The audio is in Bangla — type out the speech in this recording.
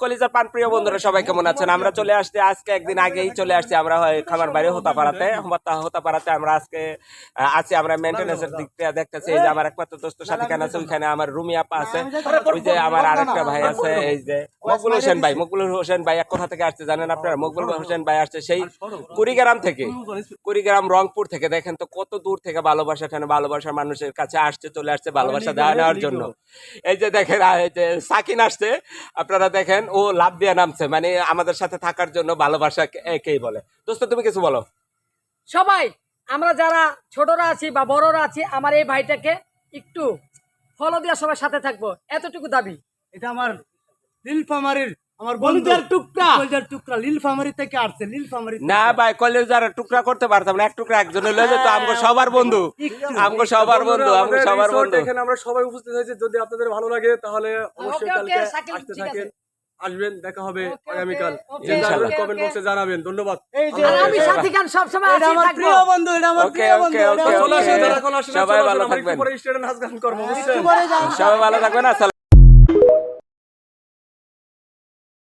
কলিজার পান প্রিয় বন্ধুরা সবাই কেমন আছেন? আমরা চলে আসছি আজকে একদিন আগেই চলে আসছি আমরা খামার বাড়ি হোতাপাড়াতে আমরা আজকে আছি আমরা মেইনটেনেন্সের দিক থেকে দেখতেছি এই যে আমার একমাত্র দোস্ত সাথী খান আছে, ওইখানে আমার রুমি আপা আছে, ওই যে আমার আরেকটা ভাই আছে এই যে মকবুল হোসেন ভাই এক কোথা থেকে আসছে জানেন আপনারা? মকবুল হোসেন ভাই আসছে সেই কুড়িগ্রাম থেকে, কুড়িগ্রাম রংপুর থেকে। দেখেন তো কত দূর থেকে ভালোবাসা, এখানে ভালোবাসার মানুষের কাছে আসছে, চলে আসছে ভালোবাসা দেওয়া নেওয়ার জন্য। এই যে দেখেন এই যে সাকিন আসছে, আপনারা দেখেন ও লাভ দিয়ে নামছে, মানে আমাদের সাথে থাকার জন্য। ভালোবাসা একেই বলে। দোস্ত তুমি কিছু বলো। সবাই আমরা যারা ছোটরা আছি বা বড়রা আছি, আমার এই ভাইটাকে একটু ফলো দিয়ে সবার সাথে থাকবো, এতটুকু দাবি। এটা আমার নীলফামারীর আমার কলিজার টুকরা নীলফামারী থেকে আসছে। নীলফামারী না ভাই, কলেজার টুকরা করতে পারতাম না, এক টুকরা একজনের লয়ে যেত। আমগো সবার বন্ধু, আমগো সবার বন্ধু, আমগো সবার বন্ধু। এখানে আমরা সবাই উপস্থিত হয়েছি। যদি আপনাদের ভালো লাগে তাহলে অবশ্যই ওকে, কালকে শাকিল, আসতে ঠিক আছে। থাকেন, আসবেন, দেখা হবে ওকে, আগামীকাল। ওকে, যে জানবেন ওকে, কমেন্ট ওকে। বক্সে জানাবেন। ধন্যবাদ। এই যে আর আমি সাথী খান সবসময় এটা আছি, আমার থাকবো। প্রিয় বন্ধু, এটা আমার ওকে, প্রিয় ওকে, বন্ধু। ওকে, চলে আসেন, ওকে। যারা এখন আসেন, সবাই চলে ভালো আসেন, আমরা একটু থাকবেন। পরে স্টেডিয়ামে নাচ গান করবো, বুঝছেন? একটু পরে যান। সবাই ভালো থাকবেন। আসসালাম।